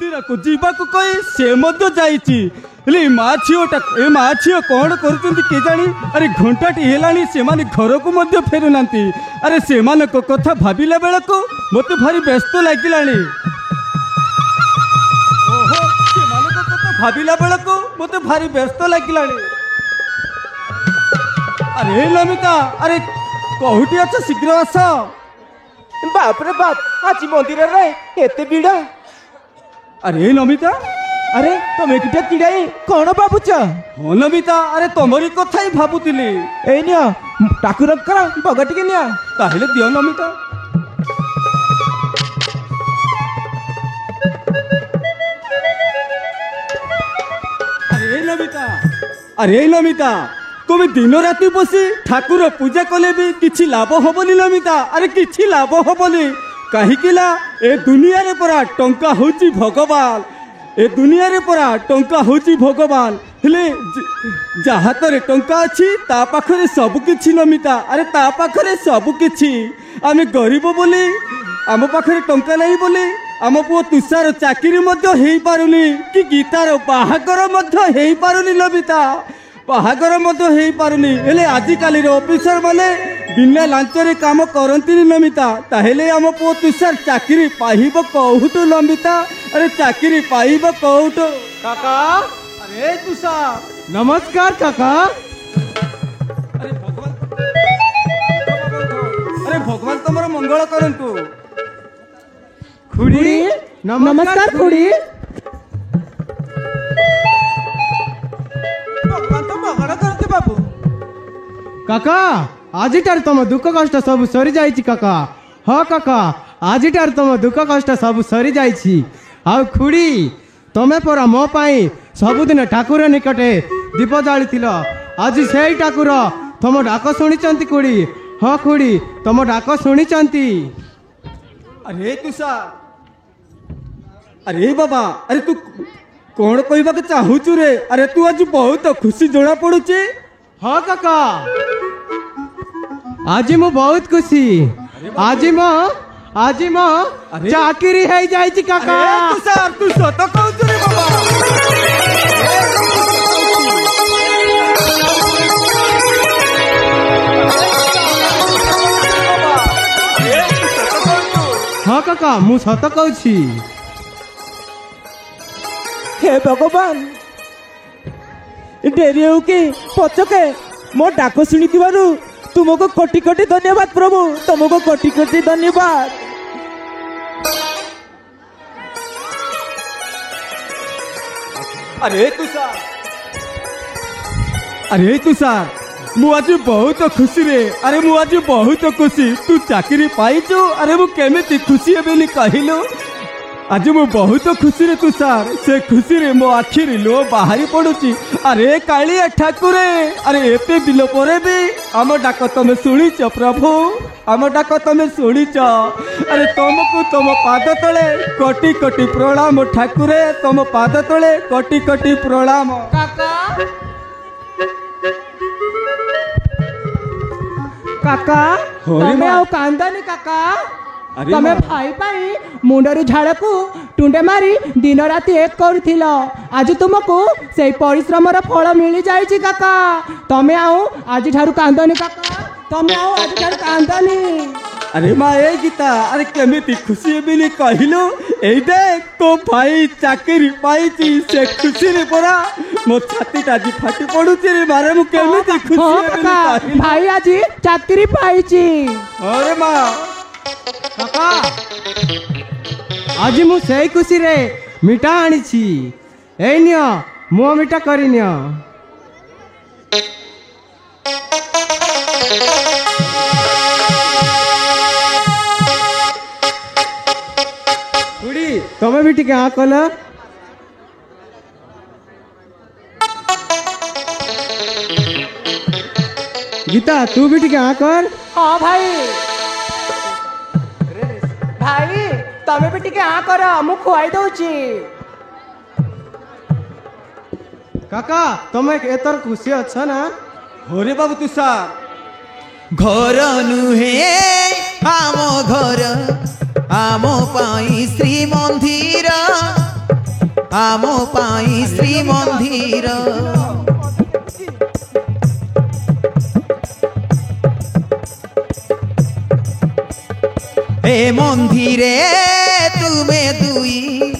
मंदिर को जीवाक कही से माँ झील कौन कर अरे घंटाटी है से घर को फेरु ना अरे से कथा भाविला बेल को मत भारी व्यस्त लगिला भाविला बेल को मत भारी व्यस्त लगिला अरे नमिता अरे कौटी अच्छा शीघ्र आस बाप रे बाप आज मंदिर रे एते बीड़ा अरे नमिता अरे तुम एकिटा चिड़ाई कौन भावुच हाँ नमिता अरे तुमरी कथा ही भावुली ए निया ठाकुर बग टिके निया ताहले दियो नमिता अरे नमिता तुम दिन राति बसी ठाकुर पूजा कले भी किछि लाभ हबनी नमिता अरे किछि लाभ हबनी कहीं ए दुनिया रे परा टंका होची भगवान ए दुनिया रे परा टंका होची भगवान हेले जहाँ तरे टंका अच्छी ता पाखरे सब किछि नमिता अरे ता पाखरे सब किछि आमे गरीब बोली आम पाखरे टंका नहीं बोली आम पुओ तुषार चाकरी मध्य हेई पारुनी कि गीतार बाहागर मध्य हेई पारुनी नमिता बाहागर मध्य हेई पारुनी हेले आजिकाली ऑफिसर माने बिना लांचरे काम करंती नमिता ताहेले आम पुओ तुषार चाकरी पाइब कौटु नमिता अरे चाकरी पाइब कौटु काका अरे तुषार नमस्कार काका अरे भगवान तुमर मंगल करंतु खुड़ी नमस्कार खुड़ी भगवान तो मंगल करते बाबू काका आजिटार तुम दुख कष्ट सब सरी जाइछि काका हाँ काका आजिटार तुम दुख कष्ट सब सरी जाइछि आ खुड़ी तमे परा मो पाई सबुदिन ठाकुर निकटे दीप जाली आज से ठाकुर तुम डाक शुणी खुड़ी हाँ खुड़ी तुम डाक शुणी अरे तुषार अरे बाबा अरे तू कौन कहवाक चाहूचु रे अरे तू आज बहुत खुशी जना पड़ुची हाँ काका आज मु बहुत खुशी आज मो चाकरी है जाइछि काका तुषार तू सत कहूचु रे बाबा हाँ काका मु सत कहूछि हे भगवान डेरी हो कि पचके मो डाक शुणी तुमको कोटि कोटि धन्यवाद प्रभु तुमको कोटि कोटि धन्यवाद अरे तुषार मु आज बहुत खुशी रे अरे मु आज बहुत खुशी तू चाकरी पाइचु अरे मु केमिति खुशी हेबेनी कहिलु आज मु बहुत खुशी रे तुषार से खुशी रे मो आखिरी लो बाहरी पड़ुची अरे कालिया ठाकुरे अरे एते दिल परे भी आम डाक तमे शुणीच प्रभु आम डाक तमे शुणीच अरे तुमको तुम पाद तले कोटि कोटि प्रणाम ठाकुरे तुम पाद तले कोटि कोटि प्रणाम काका काका तमे आउ कांदानी काका तमे भाई पाई मुंडरू झाड़ को टुंडे मारी दिन राति एक कर आज तुमको से परिश्रम फल मिल जाइछि काका तमे आओ आज ठारू कांदनी काका तमे आओ आज ठारू कांदनी अरे माँ ए गीता अरे केमिति खुशी हेबिनी कहलु ए देख तो भाई चाकरी पाइछि से खुशी रे परा मो छातीटा जी फाटी पडुछि रे मारे मु केमिति खुशी हेबिनी कहलु भाई आज चाकरी पाइछि अरे माँ काका आज मु से खुशी रे मिठा आनी छी ए नियो मो मिठा करी नियो खुड़ी तमे भी टिके आ कल गीता तू भी टिके आ कर हाँ भाई भाई तमे भी टिके आ कर मु खुआई दउची काका तमे एतर खुशी अच्छा ना होरे बाबू तुषार घर नुहे आम घर आम पाई श्री मंदिर आम पाई श्रीमंदिर ए मंदिरे तुमे दुई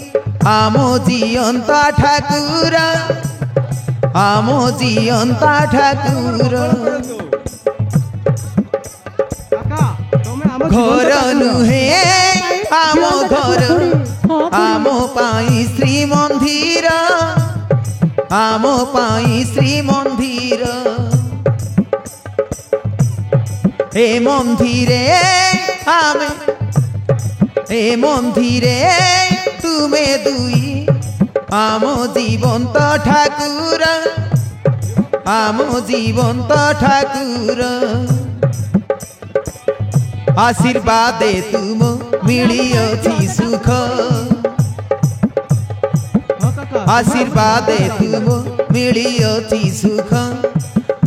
आम जियंता ठाकुर आम जियंता ठाकुर घर नुहे आम घर आम पाई श्रीमंदिर आम पाई श्रीमंदिर ए मंदिरे आमे ए मंदिरे तुमे दुई आम जीवंत ठाकुर आम जीवंत ठाकुर आशीर्वादे तुम मिलियोछि सुख आशीर्वादे तुम मिलियोछि सुख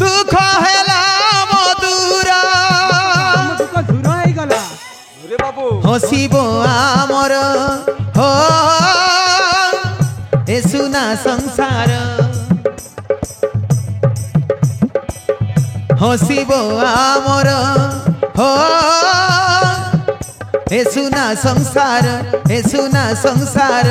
दुख हेला मधुर हसिब आमर हो ए सुना संसार हसिब आमर हो ए सुना संसार ए सुना संसार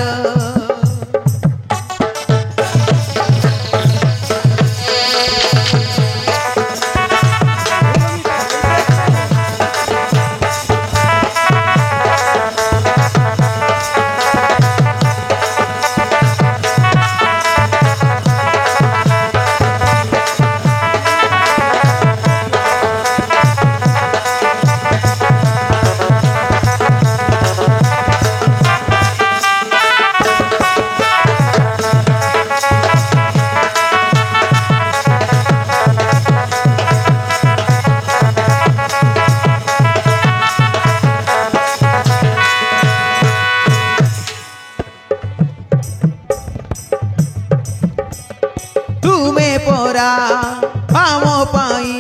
आम पाई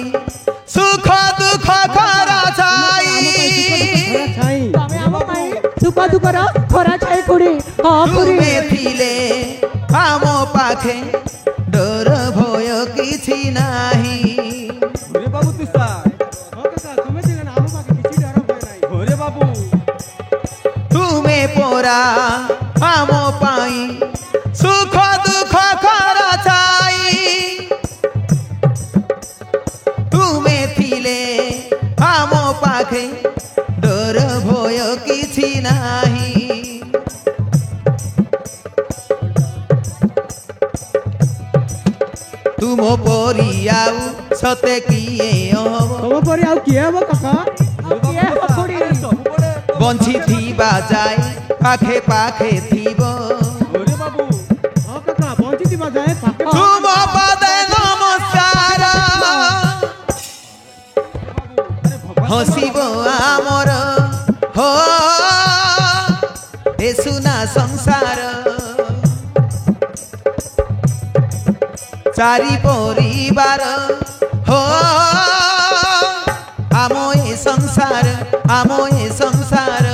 सुख दुख खरा छाई सुख दुख खरा छाई कुड़ी तुमे थिले आम पाखे डर भय किछि नाही ओरे बाबू ओरे बाबू तुमे पोरा आम पाई सुख दुख खरा छाई तुमे थिले आम पाखे डर भय किछि नाही तुम परी आउ सते किए तुम परी आउ किए हबो काका बंची थीबा जाए पाखे पाखे थीबो ओरे बाबू हां काका पहुंची थीबा जाए पाखे तुम पदे नमस्कार हसिब आमर हो ए सुना संसार चारि परिवार हो आम ए संसार आम ए संसार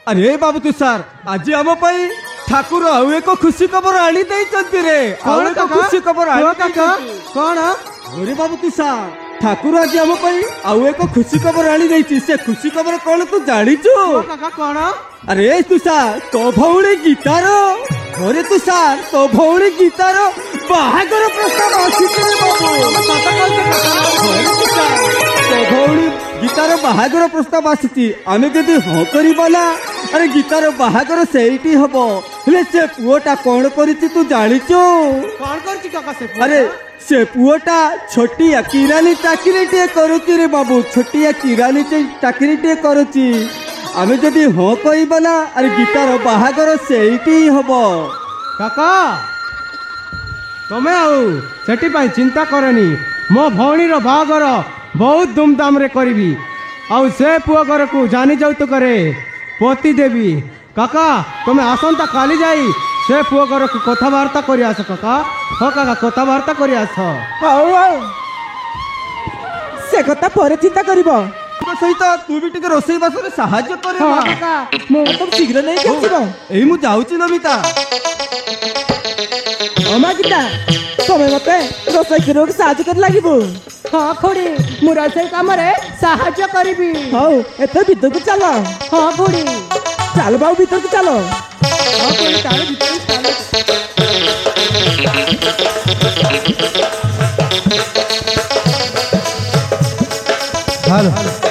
अरे बाबू तुषार आज आम ठाकुर आउ एक खुशी खबर आनी रे खुशी खबर कौन अरे बाबू तुषार ठाकुर आज आम आउ एक खुशी खबर आनी से खुशी खबर कौन तू जानिचु कौन अरे तुषार तो भौणी गीतार अरे तुषार तो भौणी गीतार बाहागर प्रस्ताव अच्छी बाबू तो भौणी ଗୀତାର ବାହାଘର ପ୍ରସ୍ତାବ ଆସିଛି ଆମେ ଯଦି ହଁ କରିବା ନା ଆରେ ଗୀତାର ବାହାଘର ସେଇଠି ହବ ହେଲେ ସେ ପୁଅଟା କଣ କରିଛି ତୁ ଜାଣିଛୁ କଣ କରୁଛି କାକା ସେ ଆରେ ସେ ପୁଅଟା ଛୋଟିଆ କିରାନୀ ଚାକିରିଟିଏ କରୁଛି ରେ ବାବୁ ଛୋଟିଆ କିରାନୀ ଚାକିରିଟିଏ କରୁଛି ଆମେ ଯଦି ହଁ କହିବା ନା ଆରେ ଗୀତାର ବାହାଘର ସେଇଠି ହିଁ ହବ କାକା ତମେ ଆଉ ସେଥିପାଇଁ ଚିନ୍ତା କରନି ମୋ ଭଉଣୀର ବାହାଘର ବହୁତ ଧୁମଧାମରେ କରିବି ଆଉ ସେ ପୁଅ ଘରକୁ ଜାନି ଯୌତୁକରେ ପୋତି ଦେବି କାକା ତମେ ଆସନ୍ତା କାଲି ଯାଇ ସେ ପୁଅ ଘରକୁ କଥାବାର୍ତ୍ତା କରି ଆସ କାକା ହଁ କାକା କଥାବାର୍ତ୍ତା କରି ଆସ ହଉ ହଉ ସେ କଥା ପରେ ଚିନ୍ତା କରିବ ତୋ ସହିତ ତୁ ବି ଟିକେ ରୋଷେଇ ବାସରେ ସାହାଯ୍ୟ କରେ ହଁ ମା। କାକା ମୁଁ ତ ଶୀଘ୍ର ନେଇକି ଆସିବ ଏଇ ମୁଁ ଯାଉଛି ନମିତା ଅମା ଗୀତା ତମେ ମତେ ରୋଷେଇ କରିବାକୁ ସାହାଯ୍ୟ କରି ଲାଗିବୁ ହଁ ଖୁଡି ମୁଁ ରୋଷେଇ କାମରେ ସାହାଯ୍ୟ କରିବି ହଉ ଏତେ ଭିତରକୁ ଚାଲ ହଁ ଖୁଡି ଚାଲ ବାବୁ ଭିତରକୁ ଚାଲ ହଁ ଖୁଡି ଚାଲ ଭିତରକୁ ଚାଲ ଚାଲ